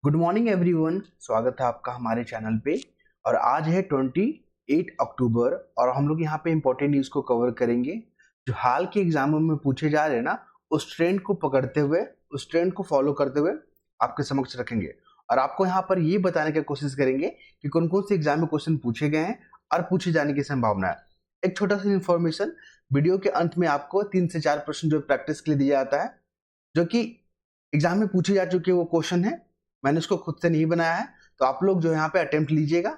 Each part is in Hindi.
गुड मॉर्निंग एवरीवन, स्वागत है आपका हमारे चैनल पे। और आज है 28 अक्टूबर और हम लोग यहाँ पे इम्पोर्टेंट न्यूज़ को कवर करेंगे जो हाल के एग्जामों में पूछे जा रहे हैं ना। उस ट्रेंड को पकड़ते हुए, उस ट्रेंड को फॉलो करते हुए आपके समक्ष रखेंगे और आपको यहाँ पर ये बताने की कोशिश करेंगे कि कौन कौन से एग्जाम में क्वेश्चन पूछे गए हैं और पूछे जाने की संभावना है। एक छोटा सा इन्फॉर्मेशन, वीडियो के अंत में आपको 3 से 4 प्रश्न जो प्रैक्टिस के लिए दिया जाता है, जो कि एग्जाम में पूछे जा चुके वो क्वेश्चन है। मैंने उसको खुद से नहीं बनाया है, तो आप लोग जो यहाँ पे अटेम्प्ट लीजिएगा।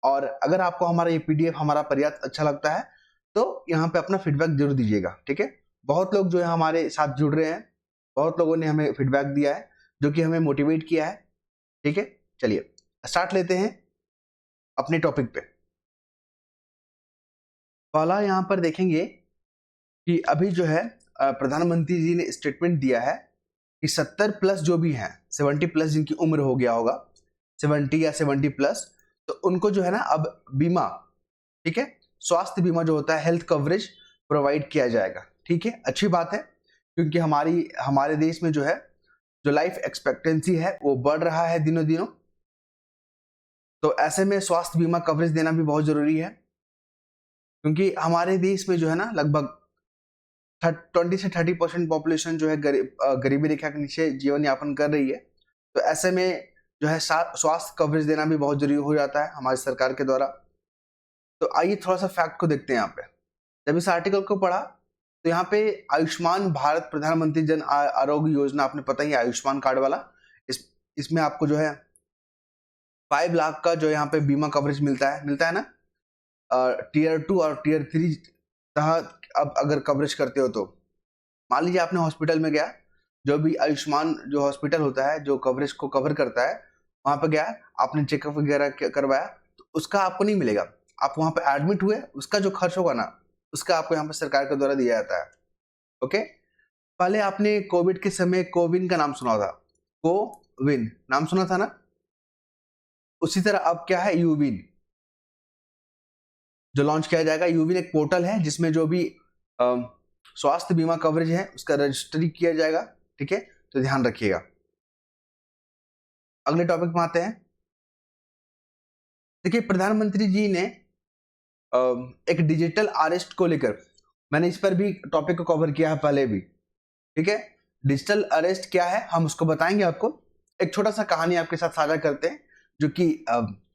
और अगर आपको हमारा ये पीडीएफ हमारा प्रयास अच्छा लगता है तो यहाँ पे अपना फीडबैक जरूर दीजिएगा, ठीक है। बहुत लोग जो है हमारे साथ जुड़ रहे हैं, बहुत लोगों ने हमें फीडबैक दिया है जो कि हमें मोटिवेट किया है, ठीक है। चलिए स्टार्ट लेते हैं अपने टॉपिक पे। पहला यहाँ पर देखेंगे कि अभी जो है प्रधानमंत्री जी ने स्टेटमेंट दिया है कि 70 प्लस जो भी हैं, 70 प्लस जिनकी उम्र हो गया होगा 70 या 70 प्लस, तो उनको जो है ना अब बीमा, ठीक है, स्वास्थ्य बीमा जो होता है हेल्थ कवरेज प्रोवाइड किया जाएगा, ठीक है। अच्छी बात है क्योंकि हमारे देश में जो है जो लाइफ एक्सपेक्टेंसी है वो बढ़ रहा है दिनों दिनों, तो ऐसे में स्वास्थ्य बीमा कवरेज देना भी बहुत जरूरी है क्योंकि हमारे देश में जो है ना लगभग 20 से 30% पॉपुलेशन जो है गरीबी रेखा के नीचे जीवन यापन कर रही है। तो ऐसे में जो है स्वास्थ्य कवरेज देना भी बहुत जरूरी हो जाता है हमारी सरकार के द्वारा। तो आइए थोड़ा सा फैक्ट को देखते हैं यहाँ पे। जब इस आर्टिकल को पढ़ा तो यहाँ पे आयुष्मान भारत प्रधानमंत्री जन आरोग्य योजना, आपने पता ही आयुष्मान कार्ड वाला, इसमें आपको जो है 5 लाख का जो यहाँ पे बीमा कवरेज मिलता है ना। टीयर 2 और टीयर 3 तहत अब अगर कवरेज करते हो तो मान लीजिए आपने हॉस्पिटल में गया, जो भी आयुष्मान जो हॉस्पिटल होता है जो कवरेज को कवर करता है, वहां पर गया, आपने चेकअप वगैरह करवाया, तो उसका आपको नहीं मिलेगा। आप वहां पे एडमिट हुए, उसका जो खर्च होगा ना, उसका आपको यहाँ पे सरकार के द्वारा दिया जाता है। ओके, पहले आपने कोविड के समय कोविन का नाम सुना था, कोविन नाम सुना था ना। उसी तरह अब क्या है, यूविन जो लॉन्च किया जाएगा। यूविन एक पोर्टल है जिसमें जो भी स्वास्थ्य बीमा कवरेज है उसका रजिस्ट्री किया जाएगा, ठीक है, तो ध्यान रखिएगा। अगले टॉपिक में आते हैं। देखिए प्रधानमंत्री जी ने एक डिजिटल अरेस्ट को लेकर, मैंने इस पर भी टॉपिक को कवर किया है पहले भी, ठीक है। डिजिटल अरेस्ट क्या है हम उसको बताएंगे आपको। एक छोटा सा कहानी आपके साथ साझा करते हैं जो कि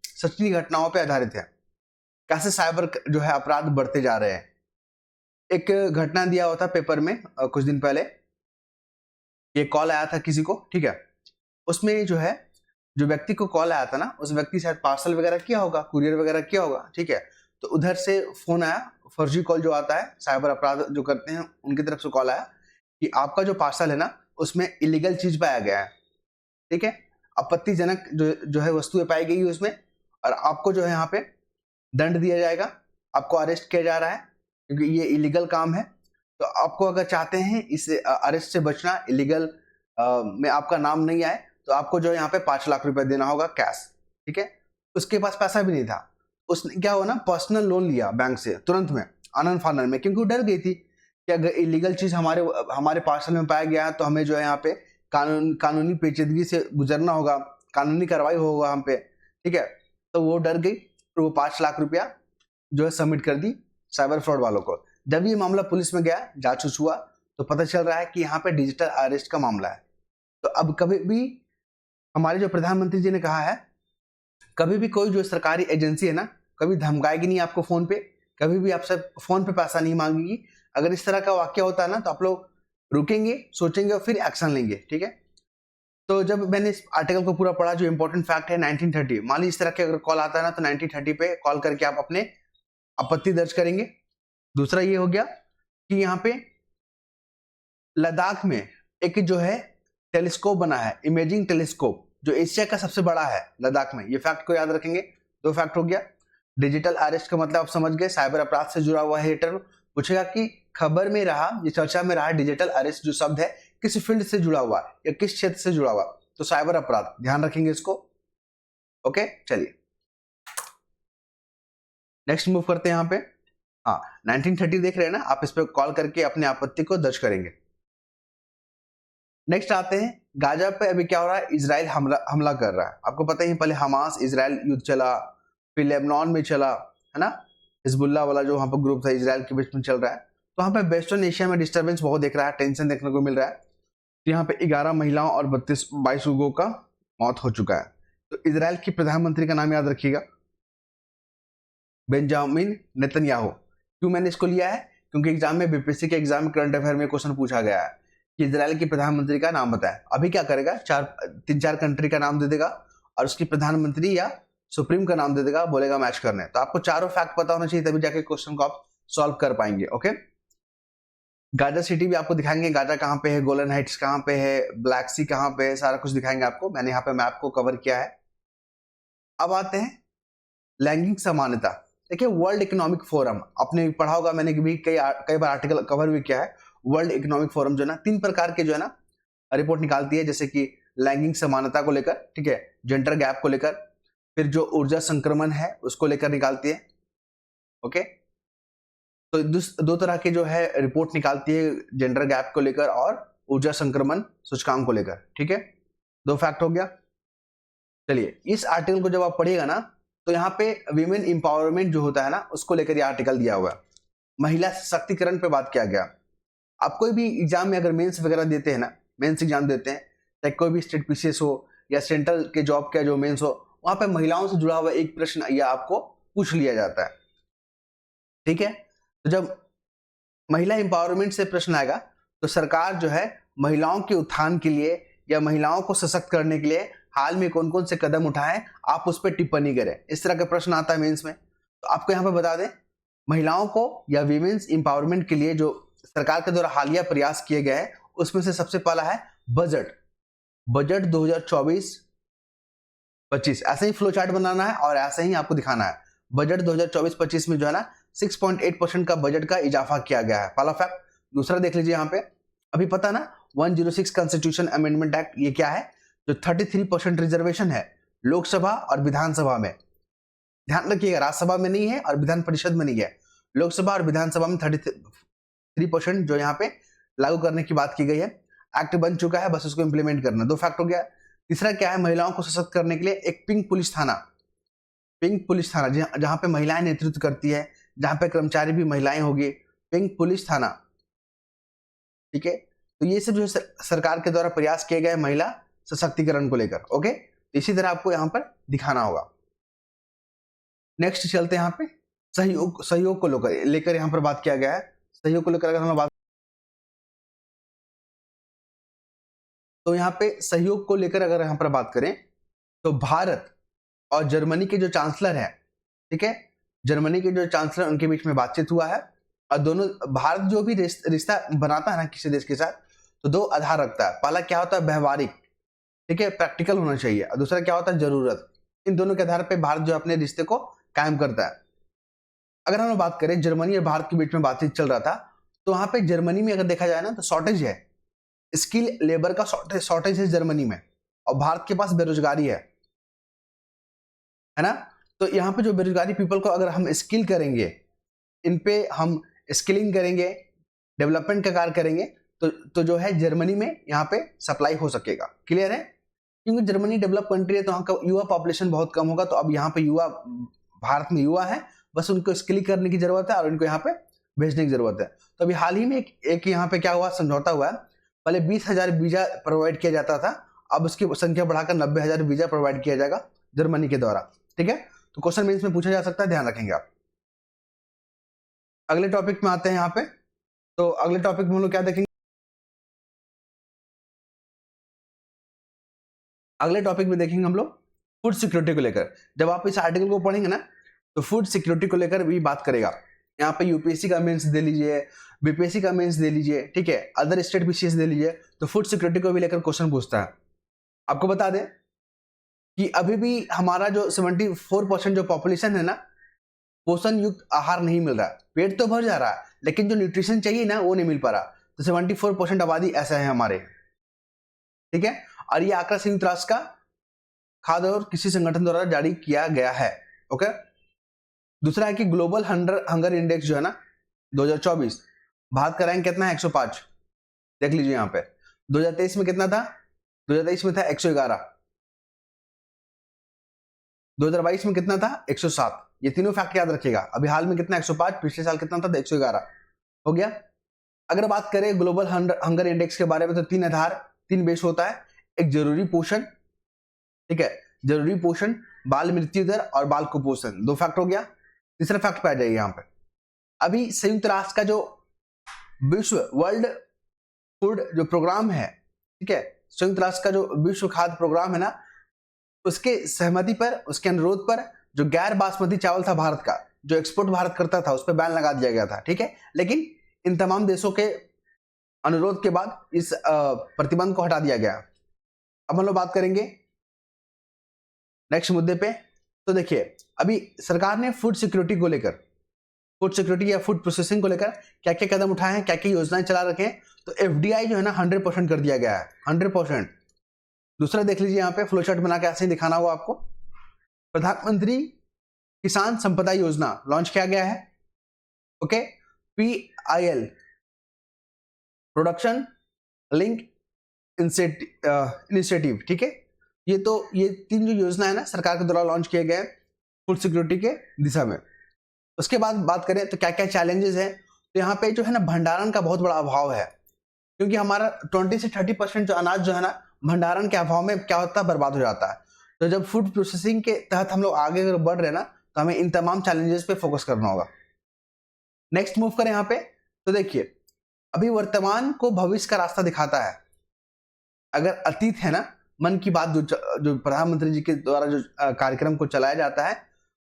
सच्ची घटनाओं पर आधारित है, कैसे साइबर जो है अपराध बढ़ते जा रहे हैं। एक घटना दिया हुआ था पेपर में कुछ दिन पहले, ये कॉल आया था किसी को, ठीक है। उसमें जो है जो व्यक्ति को कॉल आया था ना, उस व्यक्ति शायद पार्सल वगैरह किया होगा, कुरियर वगैरह किया होगा, ठीक है। तो उधर से फोन आया, फर्जी कॉल जो आता है, साइबर अपराध जो करते हैं उनकी तरफ से कॉल आया कि आपका जो पार्सल है ना उसमें इलीगल चीज पाया गया है, ठीक है। आपत्तिजनक जो है वस्तुएं पाई गई उसमें, और आपको जो है यहाँ पे दंड दिया जाएगा, आपको अरेस्ट किया जा रहा है क्योंकि ये इलीगल काम है। तो आपको अगर चाहते हैं इस अरेस्ट से बचना, इलीगल में आपका नाम नहीं आए, तो आपको जो यहाँ पे 5 लाख रुपए देना होगा कैश, ठीक है। उसके पास पैसा भी नहीं था, उसने क्या हुआ ना, पर्सनल लोन लिया बैंक से तुरंत में, आनंद फानन में, क्योंकि वो डर गई थी कि अगर इलीगल चीज हमारे पार्सल में पाया गया तो हमें जो है यहाँ पे कानूनी पेचीदगी से गुजरना होगा, कानूनी कार्रवाई होगा हम पे, ठीक है। तो वो डर गई तो वो 5 लाख रुपया जो है सबमिट कर दी साइबर फ्रॉड वालों को। जब ये मामला पुलिस में गया, जांच हुआ, तो पता चल रहा है कि यहाँ पे डिजिटल अरेस्ट का मामला है। तो अब कभी भी हमारे जो प्रधानमंत्री जी ने कहा है, कभी भी कोई जो सरकारी एजेंसी है ना, कभी धमकाएगी नहीं आपको फोन पे, कभी भी आपसे फोन पे पैसा नहीं मांगेगी। अगर इस तरह का वाक्य होता है ना तो आप लोग रुकेंगे, सोचेंगे और फिर एक्शन लेंगे, ठीक है। तो जब मैंने इस आर्टिकल को पूरा पढ़ा, जो इंपॉर्टेंट फैक्ट है 1930, मान लीजिए इस तरह के अगर कॉल आता है ना तो 1930 पे कॉल करके आप अपने आपत्ति दर्ज करेंगे। दूसरा ये हो गया कि यहाँ पे लद्दाख में एक जो है टेलीस्कोप बना है, इमेजिंग टेलीस्कोप, जो एशिया का सबसे बड़ा है लद्दाख में। ये फैक्ट को याद रखेंगे। 2 फैक्ट हो गया। डिजिटल अरेस्ट का मतलब आप समझ गए, साइबर अपराध से जुड़ा हुआ है। टर्म पूछेगा कि खबर में रहा, ये चर्चा में रहा, डिजिटल अरेस्ट जो शब्द है किस फील्ड से जुड़ा हुआ है या किस क्षेत्र से जुड़ा हुआ, तो साइबर अपराध, ध्यान रखेंगे इसको। ओके चलिए नेक्स्ट मूव करते हैं यहाँ पे। हाँ 1930 देख रहे हैं ना आप, इस पे कॉल करके अपने आपत्ति को दर्ज करेंगे। नेक्स्ट आते हैं गाजा पे अभी क्या हो रहा है, इजराइल हमला कर रहा है। आपको पता ही पहले हमास इजराइल युद्ध चला, फिर लेबनान में चला, है ना, हिजबुल्लाह वाला जो वहां पर ग्रुप था इजराइल के बीच में चल रहा है। तो वहां पे वेस्टर्न एशिया में डिस्टर्बेंस बहुत दिख रहा है, टेंशन देखने को मिल रहा है। तो यहाँ पे 11 महिलाओं और 22 लोगों का मौत हो चुका है। तो इजराइल की प्रधानमंत्री का नाम याद रखिएगा, बेंजामिन नेतन्याहू। क्यों मैंने इसको लिया है, क्योंकि एग्जाम में बीपीएससी के एग्जाम में करंट अफेयर में क्वेश्चन पूछा गया है कि इजराइल के प्रधानमंत्री का नाम बताएं। अभी क्या करेगा, 3-4 कंट्री का नाम दे देगा और उसकी प्रधानमंत्री या सुप्रीम का नाम दे देगा, बोलेगा मैच करने। तो आपको चारों फैक्ट पता होना चाहिए, तभी जाके क्वेश्चन को आप सॉल्व कर पाएंगे। ओके, गाजा सिटी भी आपको दिखाएंगे, गाजा कहाँ पे है, गोलन हाइट्स कहाँ पे है, ब्लैक सी कहाँ पे है, सारा कुछ दिखाएंगे आपको। मैंने यहाँ पे मैप को कवर किया है। अब आते हैं लैंगिक समानता। देखिए वर्ल्ड इकोनॉमिक फोरम आपने पढ़ा होगा, मैंने भी कई बार आर्टिकल कवर भी किया है। वर्ल्ड इकोनॉमिक फोरम जो है ना 3 प्रकार के जो है ना रिपोर्ट निकालती है, जैसे कि लैंगिक समानता को लेकर, ठीक है, जेंडर गैप को लेकर, फिर जो ऊर्जा संक्रमण है उसको लेकर निकालती है। ओके, तो 2 तरह के जो है रिपोर्ट निकालती है, जेंडर गैप को लेकर और ऊर्जा संक्रमण सूचकांक को लेकर। ठीक है, 2 फैक्ट हो गया। चलिए इस आर्टिकल को जब आप पढ़िएगा ना, तो यहाँ पे विमेन इंपावरमेंट जो होता है ना उसको लेकर ये आर्टिकल दिया हुआ है, महिला सशक्तिकरण पे बात किया गया। आप कोई भी एग्जाम में अगर मेंस वगैरह देते हैं ना, मेंस एग्जाम देते हैं, चाहे कोई भी स्टेट पीसीएस हो या सेंट्रल के जॉब का जो मेंस हो, वहां पे महिलाओं से जुड़ा हुआ एक प्रश्न या आपको पूछ लिया जाता है। ठीक है, तो जब महिला इंपावरमेंट से प्रश्न आएगा तो सरकार जो है महिलाओं के उत्थान के लिए या महिलाओं को सशक्त करने के लिए हाल में कौन कौन से कदम उठाए, आप उस पर टिप्पणी करें। इस तरह का प्रश्न आता है मेंस में। तो आपको यहाँ पे बता दें, महिलाओं को या वीमेन्स इंपावरमेंट के लिए जो सरकार के द्वारा हालिया प्रयास किए गए हैं, उसमें से सबसे पहला है बजट 2024-25। ऐसे ही फ्लो चार्ट बनाना है और ऐसे ही आपको दिखाना है। बजट 2024-25 में जो है ना 6.8% का बजट का इजाफा किया गया है, पहला फैक्ट। दूसरा देख लीजिए यहाँ पे, अभी पता ना 106 कॉन्स्टिट्यूशन अमेंडमेंट एक्ट, ये क्या है, जो 33% रिजर्वेशन है लोकसभा और विधानसभा में। ध्यान रखिएगा, राज्यसभा में नहीं है और विधान परिषद में नहीं है, लोकसभा और विधानसभा में 33% जो यहाँ पे लागू करने की बात की गई है। एक्ट बन चुका है, बस उसको इंप्लीमेंट करना। 2 फैक्ट हो गया। तीसरा क्या है, महिलाओं को सशक्त करने के लिए एक पिंक पुलिस थाना जहां पे महिलाएं नेतृत्व करती है, जहां पे कर्मचारी भी महिलाएं होगी, पिंक पुलिस थाना। ठीक है, तो ये सब जो सरकार के द्वारा प्रयास किए गए महिला सशक्तिकरण को लेकर। ओके, तो इसी तरह आपको यहां पर दिखाना होगा। नेक्स्ट चलते हैं यहाँ पे सहयोग को लेकर यहाँ पर बात किया गया है। सहयोग को लेकर अगर हम बात, तो यहाँ पे सहयोग को लेकर अगर यहाँ पर बात करें तो भारत और जर्मनी के जो चांसलर हैं, ठीक है, जर्मनी के जो चांसलर, उनके बीच में बातचीत हुआ है। और दोनों, भारत जो भी रिश्ता बनाता है ना किसी देश के साथ, तो 2 आधार रखता है। पहला क्या होता है, व्यवहारिक, ठीक है, प्रैक्टिकल होना चाहिए, और दूसरा क्या होता है, जरूरत। इन दोनों के आधार पर भारत जो अपने रिश्ते को कायम करता है। अगर हम बात करें जर्मनी और भारत के बीच में बातचीत चल रहा था, तो वहां पे जर्मनी में अगर देखा जाए ना तो शॉर्टेज है, स्किल लेबर का शॉर्टेज है जर्मनी में, और भारत के पास बेरोजगारी है ना। तो यहाँ पे जो बेरोजगारी पीपल को अगर हम स्किल करेंगे, इन पे हम स्किलिंग करेंगे, डेवलपमेंट का कार्य करेंगे, तो जो है जर्मनी में यहाँ पे सप्लाई हो सकेगा। क्लियर है, क्योंकि जर्मनी डेवलप कंट्री है, तो वहाँ का युवा पॉपुलेशन बहुत कम होगा। तो अब यहाँ पे युवा, भारत में युवा है, बस उनको स्किल करने की जरूरत है और इनको यहाँ पे भेजने की जरूरत है। तो अभी हाल ही में एक यहाँ पे क्या हुआ, समझौता हुआ है। पहले 20,000 वीजा प्रोवाइड किया जाता था, अब उसकी संख्या बढ़ाकर 90,000 वीजा प्रोवाइड किया जाएगा जर्मनी के द्वारा। ठीक है, तो क्वेश्चन मेंस में पूछा जा सकता है, ध्यान रखेंगे आप। अगले टॉपिक में आते हैं यहाँ पे। तो अगले टॉपिक में हम लोग क्या देखेंगे, अगले टॉपिक में देखेंगे हम लोग फूड सिक्योरिटी को लेकर। जब आप इस आर्टिकल को पढ़ेंगे ना, तो फूड सिक्योरिटी को लेकर भी बात करेगा। यहाँ पे यूपीएससी का मेंस दे लीजिए, बीपीएससी का मेंस दे लीजिए, ठीक है, अदर स्टेट पीसीएस दे लीजिए, तो फूड सिक्योरिटी को भी लेकर क्वेश्चन पूछता है। आपको बता दें कि अभी भी हमारा जो 74% जो पॉपुलेशन है ना, पोषण युक्त आहार नहीं मिल रहा है। पेट तो भर जा रहा है, लेकिन जो न्यूट्रिशन चाहिए ना वो नहीं मिल पा रहा। तो 74% आबादी ऐसा है हमारे। ठीक है, और ये आंकड़ा संयुक्त राष्ट्र का खाद्य और कृषि संगठन द्वारा जारी किया गया है। ओके, दूसरा है कि ग्लोबल हंगर इंडेक्स जो है ना 2024, भारत का रैंक कितना है, 105। देख लीजिए यहाँ पे। 2023 में कितना था? 2023 में था 111। 2022 में कितना था? 107। ये तीनों फैक्ट याद रखिएगा। अभी हाल में कितना? 105। पिछले साल कितना था? 111। हो गया। अगर बात करें ग्लोबल हंगर इंडेक्स के बारे में तो 3 आधार 3 बेस होता है। एक जरूरी पोषण, ठीक है, जरूरी पोषण, बाल मृत्यु दर और बाल कुपोषण, 2 फैक्ट हो गया। तीसरा फैक्ट पे आ जाइए यहाँ पे। अभी संयुक्त राष्ट्र का जो विश्व वर्ल्ड फूड जो प्रोग्राम है, ठीक है, संयुक्त राष्ट्र का जो विश्व खाद्य प्रोग्राम है ना, उसके सहमति पर, उसके अनुरोध पर जो गैर बासमती चावल था भारत का, जो एक्सपोर्ट भारत करता था, उस पर बैन लगा दिया गया था, ठीक है। लेकिन इन तमाम देशों के अनुरोध के बाद इस प्रतिबंध को हटा दिया गया। अब हम लोग बात करेंगे नेक्स्ट मुद्दे पे। तो देखिए, अभी सरकार ने फूड सिक्योरिटी को लेकर, फूड सिक्योरिटी या फूड प्रोसेसिंग को लेकर क्या क्या कदम उठाए हैं, क्या क्या योजनाएं चला रखे हैं। तो एफडीआई जो है ना 100% कर दिया गया है, 100%। दूसरा देख लीजिए यहाँ पे फ्लो चार्ट बना के ऐसे ही दिखाना होगा आपको। प्रधानमंत्री किसान संपदा योजना लॉन्च किया गया है, okay. PIL production link initiative, ठीक है। ये 3 जो योजना है ना सरकार के द्वारा लॉन्च किए गए फूड सिक्योरिटी के दिशा में। उसके बाद बात करें तो क्या क्या चैलेंजेस है। तो यहाँ पे जो है ना भंडारण का बहुत बड़ा अभाव है, क्योंकि हमारा 20 से 30% जो अनाज जो है ना भंडारण के अभाव में क्या होता है, बर्बाद हो जाता है। तो जब फूड प्रोसेसिंग के तहत हम लोग आगे अगर बढ़ रहे हैं ना, तो हमें इन तमाम चैलेंजेस पे फोकस करना होगा। नेक्स्ट मूव करें यहाँ पे। तो देखिए, अभी वर्तमान को भविष्य का रास्ता दिखाता है। अगर अतीत है ना, मन की बात जो प्रधानमंत्री जी के द्वारा जो कार्यक्रम को चलाया जाता है,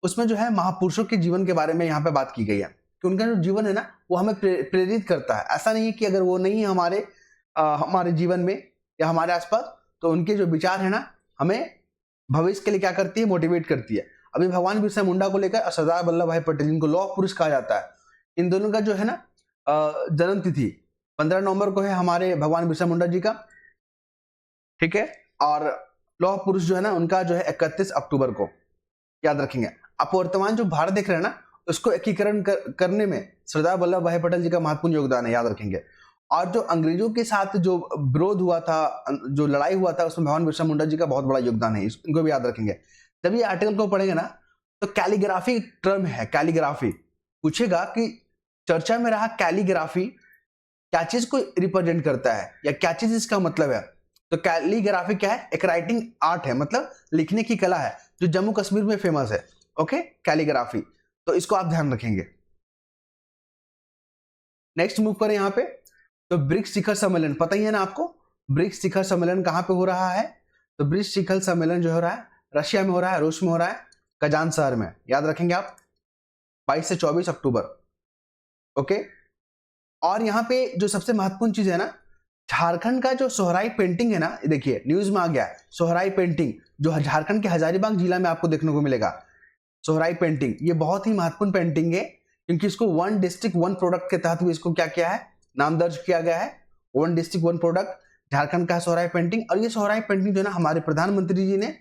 उसमें जो है महापुरुषों के जीवन के बारे में यहाँ पे बात की गई है कि उनका जो जीवन है ना वो हमें प्रेरित करता है। ऐसा नहीं है कि अगर वो नहीं है हमारे जीवन में या हमारे आसपास, तो उनके जो विचार है ना हमें भविष्य के लिए क्या करती है, मोटिवेट करती है। अभी भगवान बिरसा मुंडा को लेकर सरदार वल्लभ भाई पटेल, जिनको लौह पुरुष कहा जाता है, इन दोनों का जो है ना जन्म तिथि 15 नवंबर को है हमारे भगवान बिरसा मुंडा जी का, ठीक है। और लौह पुरुष जो है ना उनका जो है 31 अक्टूबर को, याद रखेंगे। आप वर्तमान जो भारत देख रहे हैं ना, उसको एकीकरण करने में सरदार वल्लभ भाई पटेल जी का महत्वपूर्ण योगदान है, याद रखेंगे। और जो अंग्रेजों के साथ जो विरोध हुआ था, जो लड़ाई हुआ था, उसमें भगवान बिरसा मुंडा जी का बहुत बड़ा योगदान है, इनको भी याद रखेंगे। जब ये आर्टिकल को पढ़ेंगे ना, तो कैलीग्राफी टर्म है, कैलीग्राफी पूछेगा कि चर्चा में रहा कैलीग्राफी क्या चीज को रिप्रेजेंट करता है या क्या चीज इसका मतलब है। तो कैलीग्राफी क्या है? एक राइटिंग आर्ट है, मतलब लिखने की कला है, जो जम्मू कश्मीर में फेमस है, ओके, कैलीग्राफी। तो इसको आप ध्यान रखेंगे। नेक्स्ट मूव करें यहाँ पे। तो ब्रिक्स शिखर सम्मेलन, पता ही है ना आपको, ब्रिक्स शिखर सम्मेलन कहाँ पे हो रहा है? तो ब्रिक्स शिखर सम्मेलन जो हो रहा है रशिया में हो रहा है, रूस में हो रहा है, कजान शहर में, याद रखेंगे आप, 22 से 24 अक्टूबर, ओके। और यहाँ पे जो सबसे महत्वपूर्ण चीज है ना, झारखंड का जो सोहराई पेंटिंग है ना, देखिए न्यूज में आ गया सोहराई पेंटिंग, जो झारखंड के हजारीबाग जिला में आपको देखने को मिलेगा। सोहराई पेंटिंग ये बहुत ही महत्वपूर्ण पेंटिंग है, क्योंकि इसको 1 डिस्ट्रिक्ट 1 प्रोडक्ट के तहत भी इसको क्या किया है, नाम दर्ज किया गया है। 1 डिस्ट्रिक्ट 1 प्रोडक्ट, झारखंड का सोहराई पेंटिंग। और ये सोहराई पेंटिंग जो है ना हमारे प्रधानमंत्री जी ने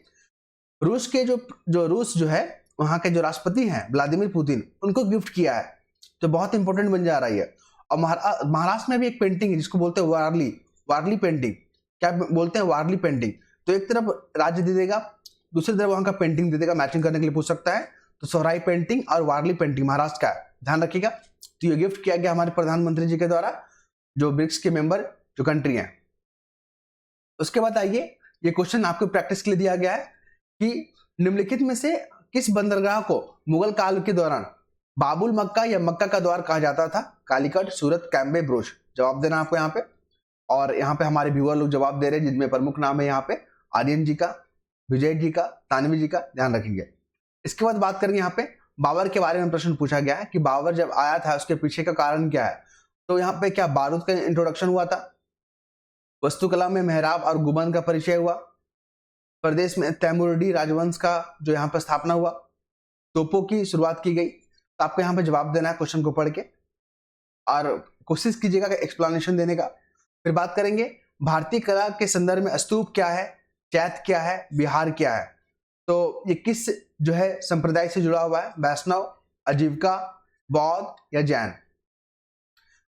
रूस के रूस जो है वहां के जो राष्ट्रपति हैं व्लादिमीर पुतिन, उनको गिफ्ट किया है। तो बहुत इंपॉर्टेंट बन जा रही है। और महाराष्ट्र में भी एक पेंटिंग है जिसको बोलते हैं वारली पेंटिंग। क्या बोलते हैं? वारली पेंटिंग। तो एक तरफ राज्य दे देगा, दूसरी तरफ वहां का पेंटिंग दे देगा, मैचिंग करने के लिए पूछ सकता है। तो सोहराई पेंटिंग और वारली पेंटिंग महाराष्ट्र का है, ध्यान रखिएगा। तो ये गिफ्ट किया गया हमारे प्रधानमंत्री जी के द्वारा, जो ब्रिक्स के मेंबर जो कंट्री हैं। उसके बाद आइए, ये क्वेश्चन आपको प्रैक्टिस के लिए दिया गया है कि निम्नलिखित में से किस बंदरगाह को मुगल काल के दौरान बाबुल मक्का या मक्का का द्वार कहा जाता था? कालीकट, सूरत, कैम्बे, ब्रोच। जवाब देना आपको यहाँ पे। और यहाँ पे हमारे व्यूअर लोग जवाब दे रहे हैं, जिनमें प्रमुख नाम है यहाँ पे आर्यन जी का, विजय जी का, तानवी जी का, ध्यान रखेंगे। इसके बाद बात करेंगे यहाँ पे बाबर के बारे में प्रश्न पूछा गया है कि बाबर जब आया था उसके पीछे का कारण क्या है। तो यहाँ पे क्या बारूद का इंट्रोडक्शन हुआ था, वस्तुकला में मेहराब और गुबन का परिचय हुआ, प्रदेश में तैमूरिडी राजवंश का जो यहाँ पर स्थापना हुआ, तोपों की शुरुआत की गई। तो आपको यहाँ पे जवाब देना है क्वेश्चन को पढ़ के, और कोशिश कीजिएगा एक्सप्लेनेशन देने का। फिर बात करेंगे भारतीय कला के संदर्भ में स्तूप क्या है, चैत्य क्या है, विहार क्या है। तो ये किस जो है संप्रदाय से जुड़ा हुआ है? वैष्णव, आजीविका, बौद्ध या जैन।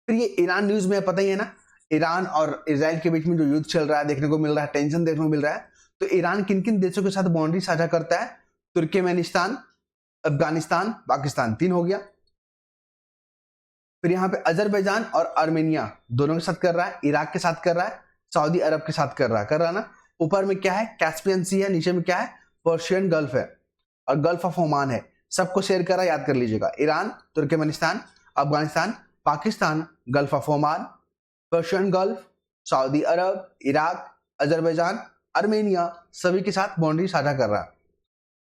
फिर ये ईरान न्यूज में पता ही है ना, ईरान और इजराइल के बीच में जो युद्ध चल रहा है देखने को मिल रहा है, टेंशन देखने को मिल रहा है। तो ईरान किन किन देशों के साथ बाउंड्री साझा करता है? तुर्कमेनिस्तान, अफगानिस्तान, पाकिस्तान, 3 हो गया। फिर यहाँ पे अजरबैजान और आर्मेनिया दोनों के साथ कर रहा है, इराक के साथ कर रहा है, सऊदी अरब के साथ कर रहा है ना। ऊपर में क्या है? कैस्पियन सी है, नीचे में क्या है? पर्शियन गल्फ है और गल्फ ऑफ ओमान है। सबको शेयर कर रहा है, याद कर लीजिएगा। Iran, Turkmenistan, Afghanistan, Pakistan, gulf of Oman, Persian gulf, Saudi Arab, Iraq, Azerbaijan, Armenia, सभी के साथ बाउंड्री साझा कर रहा है।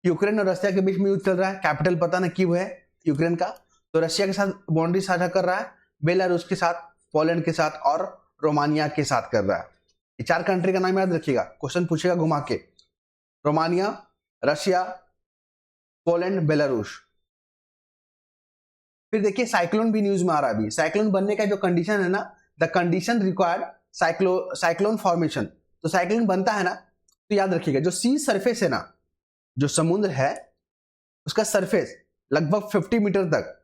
यूक्रेन और रशिया के बीच में युद्ध चल रहा है, कैपिटल पता ना कीव है यूक्रेन का, तो रशिया के साथ बाउंड्री साझा कर रहा है, बेलारूस के साथ, पोलैंड के साथ और रोमानिया के साथ कर रहा है। ये 4 कंट्री का नाम याद रखिएगा, क्वेश्चन पूछेगा घुमा के। Romania, Russia, Poland, Belarus. फिर देखिए साइक्लोन भी न्यूज में आ रहा है अभी। साइक्लोन बनने का जो कंडीशन है ना, the condition required cyclone formation. तो साइक्लोन बनता है ना, तो याद रखिएगा जो सी सरफेस है ना, जो समुद्र है उसका सरफेस लगभग 50 मीटर तक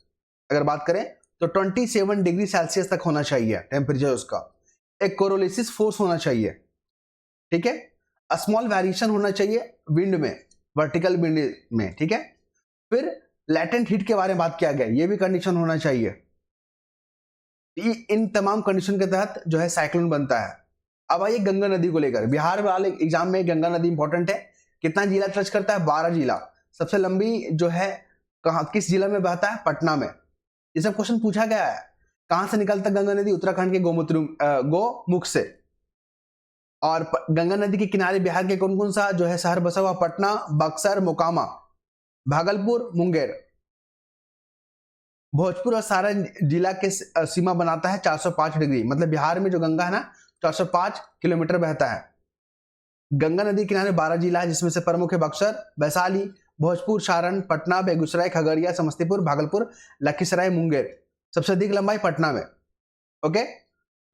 अगर बात करें तो 27 डिग्री सेल्सियस तक होना चाहिए टेम्परेचर उसका। एक कोरोलिसिस फोर्स होना चाहिए, ठीक है। स्मॉल वेरिएशन होना चाहिए विंड में, वर्टिकल विंड में, ठीक है। फिर लैटेंट हीट के बारे में बात किया गया, ये भी कंडीशन होना चाहिए। इन तमाम कंडीशन के तहत जो है साइक्लोन बनता है। अब आइए गंगा नदी को लेकर, बिहार वाले एग्जाम में गंगा नदी इंपॉर्टेंट है। कितना जिला टच करता है? 12 जिला। सबसे लंबी जो है कहां, किस जिला में बहता है? पटना में। ये सब क्वेश्चन पूछा गया है। कहां से निकलता गंगा नदी? उत्तराखंड के गोमुख से। और गंगा नदी के किनारे बिहार के कौन कौन सा जो है शहर बसा हुआ? पटना, बक्सर, मोकामा, भागलपुर, मुंगेर। भोजपुर और सारण जिला के सीमा बनाता है 405 डिग्री। मतलब बिहार में जो गंगा है ना 405 किलोमीटर बहता है। गंगा नदी किनारे 12 जिला है, जिसमें से प्रमुख है बक्सर, वैशाली, भोजपुर, सारण, पटना, बेगूसराय, खगड़िया, समस्तीपुर, भागलपुर, लखीसराय, मुंगेर। सबसे अधिक लंबाई पटना में। ओके।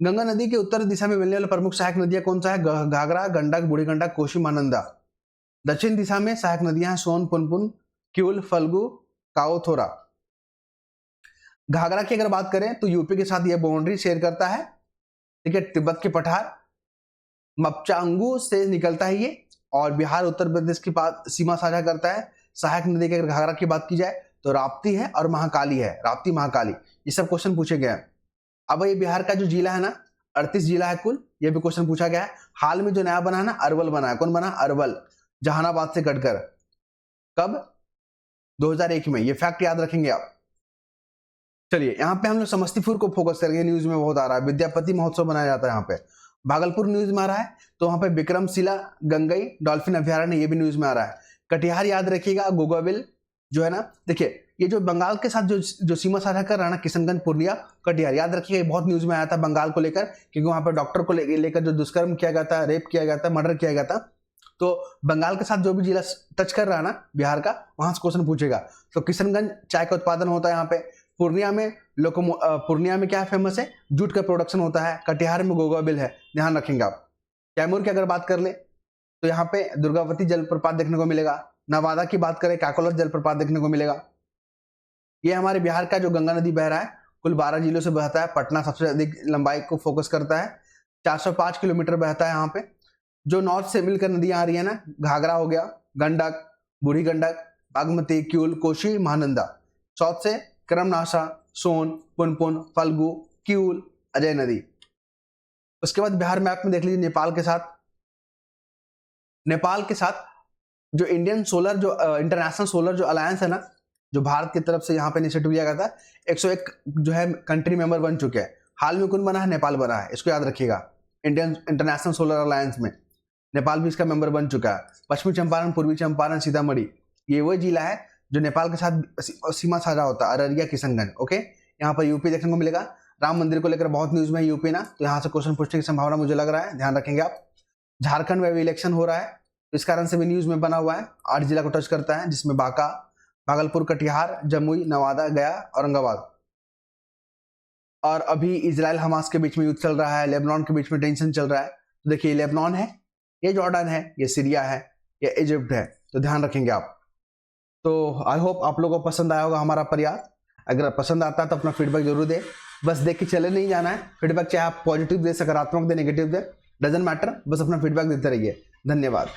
गंगा नदी के उत्तर दिशा में मिलने वाला प्रमुख सहायक नदियां कौन सा है? घाघरा, गंडक, बूढ़ी गंडक, कोसी, महानंदा। दक्षिण दिशा में सहायक नदियां हैं सोन, पुनपुन, क्यूल, फल्गु, काओथोरा। घाघरा की अगर बात करें तो यूपी के साथ यह बाउंड्री शेयर करता है, ठीक है। तिब्बत के पठार मपचांगू से निकलता है ये, और बिहार उत्तर प्रदेश की सीमा साझा करता है। सहायक नदी की अगर घाघरा की बात की जाए तो राप्ती है और महाकाली है, राप्ती, महाकाली। ये सब क्वेश्चन पूछे गए हैं। अब ये बिहार का जो जिला है ना 38 जिला है कुल, ये भी क्वेश्चन पूछा गया है। हाल में जो नया बना है ना अरवल बना है। कौन बना? अरवल, जहानाबाद से कटकर। कब? 2001 में। ये फैक्ट याद रखेंगे आप। चलिए यहाँ पे हम लोग समस्तीपुर को फोकस करेंगे, न्यूज में बहुत आ रहा है। विद्यापति महोत्सव बनाया जाता है यहाँ पे। भागलपुर न्यूज में आ रहा है, तो वहां पे विक्रमशिला गंगई डॉल्फिन अभ्यारण्य, ये भी न्यूज में आ रहा है। कटिहार याद रखिएगा, गोगाबिल जो है ना, देखिए ये जो बंगाल के साथ जो सीमा साझा कर रहा है ना, किशनगंज, पूर्णिया, कटिहार, याद रखिएगा। बहुत न्यूज में आया था बंगाल को लेकर, क्योंकि वहां पर डॉक्टर को लेकर जो दुष्कर्म किया गया था, रेप किया गया था, मर्डर किया गया था। तो बंगाल के साथ जो भी जिला टच कर रहा है ना बिहार का, वहां से क्वेश्चन पूछेगा। तो किशनगंज चाय का उत्पादन होता है यहाँ पे। पूर्णिया में क्या फेमस है? जूट का प्रोडक्शन होता है। कटिहार में गोगाबिल है, ध्यान रखेंगे आप। कैमूर की अगर बात कर ले तो यहाँ पे दुर्गावती जलप्रपात देखने को मिलेगा। नवादा की बात करें, काकोलत जलप्रपात देखने को मिलेगा। ये हमारे बिहार का जो गंगा नदी बह रहा है, कुल 12 जिलों से बहता है। पटना सबसे अधिक लंबाई को फोकस करता है, 405 किलोमीटर बहता है यहाँ पे। जो नॉर्थ से मिलकर नदियां आ रही है ना, घाघरा हो गया, गंडक, बूढ़ी गंडक, बागमती, क्यूल, कोशी, महानंदा। साउथ से क्रमनाशा, सोन, पुनपुन, फल्गु, क्यूल, अजय नदी। उसके बाद बिहार मैप में देख लीजिए, नेपाल के साथ जो इंडियन सोलर जो इंटरनेशनल सोलर जो अलायंस है ना, जो भारत की तरफ से यहाँ पे इनिशिएटिव लिया गया था, 101 जो है कंट्री मेंबर बन चुके हैं। हाल में कौन बना है? नेपाल बना है। इसको याद रखिएगा। इंडियन इंटरनेशनल सोलर अलायंस में नेपाल भी इसका मेंबर बन चुका है। पश्चिमी चंपारण, पूर्वी चंपारण, सीतामढ़ी, ये वही जिला है जो नेपाल के साथ सीमा साझा होता है। अररिया, किशनगंज। ओके। यहाँ पर यूपी देखने को मिलेगा। राम मंदिर को लेकर बहुत न्यूज में है यूपी ना, तो यहाँ से क्वेश्चन पूछने की संभावना मुझे लग रहा है, ध्यान रखेंगे आप। झारखंड में भी इलेक्शन हो रहा है, इस कारण से भी न्यूज में बना हुआ है। 8 जिला को टच करता है, जिसमें बांका, भागलपुर, कटिहार, जमुई, नवादा, गया, औरंगाबाद। और अभी इजराइल हमास के बीच में युद्ध चल रहा है, लेबनान के बीच में टेंशन चल रहा है। तो देखिए लेबनान है, ये जॉर्डन है, ये सीरिया है, ये इजिप्ट है, तो ध्यान रखेंगे आप। तो आई होप आप लोगों को पसंद आया होगा हमारा प्रयास। अगर पसंद आता है तो अपना फीडबैक जरूर दें। बस देख के चले नहीं जाना है। फीडबैक चाहे आप पॉजिटिव दे, सकारात्मक दे, नेगेटिव दे, डजंट मैटर, बस अपना फीडबैक देते रहिए। धन्यवाद।